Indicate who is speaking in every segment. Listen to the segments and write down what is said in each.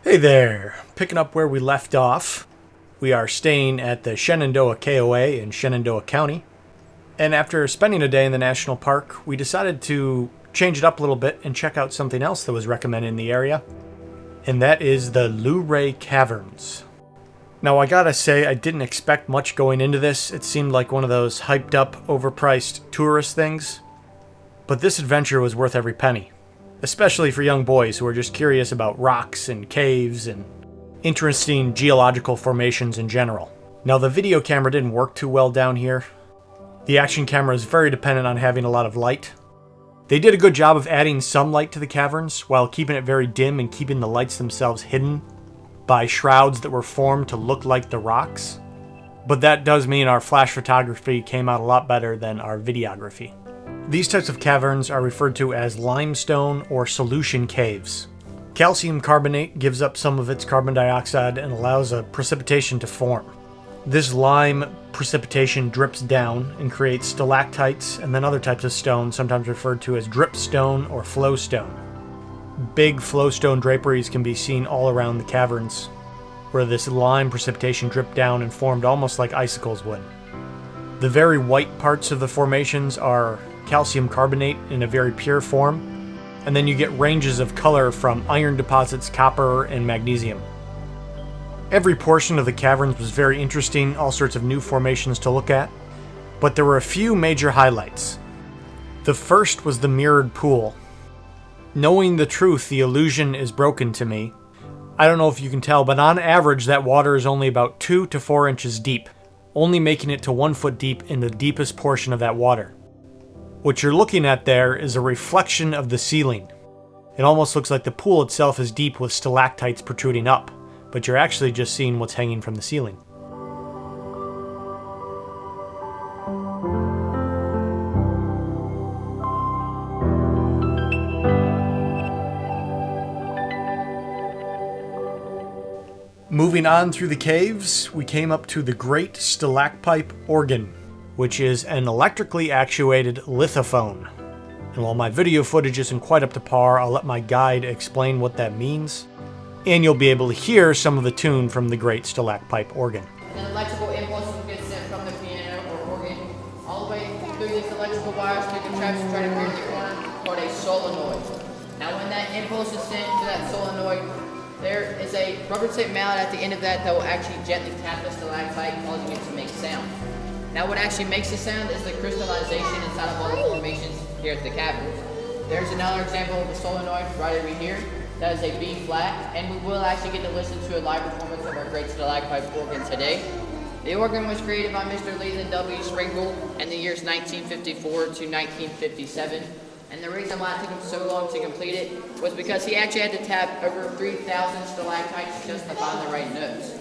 Speaker 1: Hey there! Picking up where we left off, we are staying at the Shenandoah KOA in Shenandoah County. And after spending a day in the national park, we decided to change it up a little bit and check out something else that was recommended in the area. And that is the Luray Caverns. Now I gotta say, I didn't expect much going into this. It seemed like one of those hyped up, overpriced tourist things. But this adventure was worth every penny. Especially for young boys who are just curious about rocks and caves and interesting geological formations in general. Now the video camera didn't work too well down here. The action camera is very dependent on having a lot of light. They did a good job of adding some light to the caverns while keeping it very dim and keeping the lights themselves hidden by shrouds that were formed to look like the rocks. But that does mean our flash photography came out a lot better than our videography. These types of caverns are referred to as limestone or solution caves. Calcium carbonate gives up some of its carbon dioxide and allows a precipitation to form. This lime precipitation drips down and creates stalactites and then other types of stone, sometimes referred to as dripstone or flowstone. Big flowstone draperies can be seen all around the caverns, where this lime precipitation dripped down and formed almost like icicles would. The very white parts of the formations are calcium carbonate in a very pure form, and then you get ranges of color from iron deposits, copper, and magnesium. Every portion of the caverns was very interesting, all sorts of new formations to look at, but there were a few major highlights. The first was the mirrored pool. Knowing the truth, the illusion is broken to me. I don't know if you can tell, but on average that water is only about 2 to 4 inches deep, only making it to 1 foot deep in the deepest portion of that water. What you're looking at there is a reflection of the ceiling. It almost looks like the pool itself is deep with stalactites protruding up, but you're actually just seeing what's hanging from the ceiling. Moving on through the caves, we came up to the Great Stalactite Organ, which is an electrically actuated lithophone. And while my video footage isn't quite up to par, I'll let my guide explain what that means, and you'll be able to hear some of the tune from the Great Stalactite Organ.
Speaker 2: An electrical impulse will get sent from the piano or organ all the way through these electrical wires to the traps right up here in the corner called a solenoid. Now when that impulse is sent to that solenoid, there is a rubber tip mallet at the end of that will actually gently tap the stalactite, causing it to make sound. Now what actually makes the sound is the crystallization inside of all the formations here at the caverns. There's another example of the solenoid right over here. That is a B flat, and we will actually get to listen to a live performance of our Great Stalactite Organ today. The organ was created by Mr. Leland W. Sprinkle in the years 1954 to 1957. And the reason why it took him so long to complete it was because he actually had to tap over 3,000 stalactites just to find the right notes.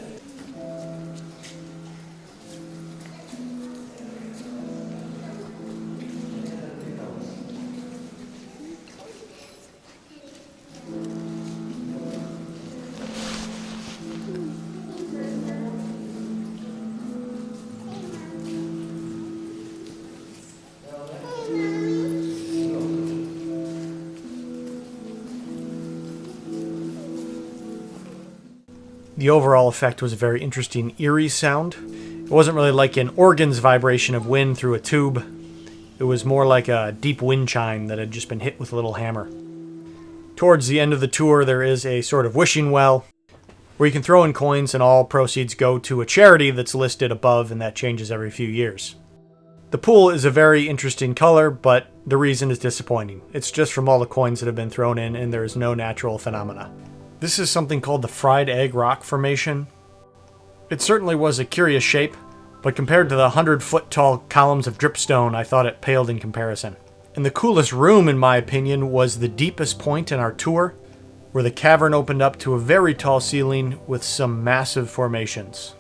Speaker 1: The overall effect was a very interesting, eerie sound. It wasn't really like an organ's vibration of wind through a tube. It was more like a deep wind chime that had just been hit with a little hammer. Towards the end of the tour, there is a sort of wishing well where you can throw in coins and all proceeds go to a charity that's listed above, and that changes every few years. The pool is a very interesting color, but the reason is disappointing. It's just from all the coins that have been thrown in, and there is no natural phenomena. This is something called the Fried Egg Rock Formation. It certainly was a curious shape, but compared to the 100-foot tall columns of dripstone, I thought it paled in comparison. And the coolest room, in my opinion, was the deepest point in our tour, where the cavern opened up to a very tall ceiling with some massive formations.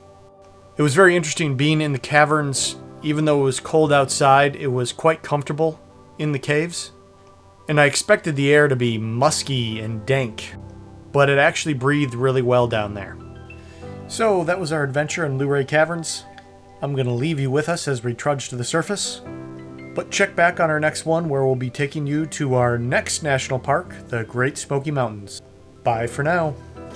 Speaker 1: It was very interesting being in the caverns. Even though it was cold outside, it was quite comfortable in the caves. And I expected the air to be musky and dank, but it actually breathed really well down there. So that was our adventure in Luray Caverns. I'm going to leave you with us as we trudge to the surface. But check back on our next one, where we'll be taking you to our next national park, the Great Smoky Mountains. Bye for now.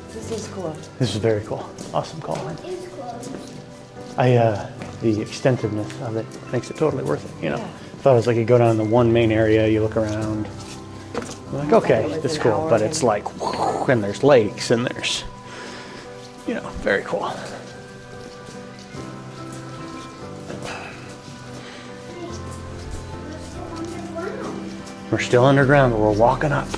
Speaker 2: This is cool.
Speaker 1: This is very cool. Awesome call, man.
Speaker 3: It's close.
Speaker 1: The extensiveness of it makes it totally worth it, you know.
Speaker 2: Yeah.
Speaker 1: Thought it was like you go down the one main area, you look around, you're like, okay,
Speaker 2: It was
Speaker 1: it's
Speaker 2: an
Speaker 1: cool,
Speaker 2: hour
Speaker 1: but
Speaker 2: and-
Speaker 1: it's like, and there's lakes and there's, you know, very cool. We're still underground, but we're walking up.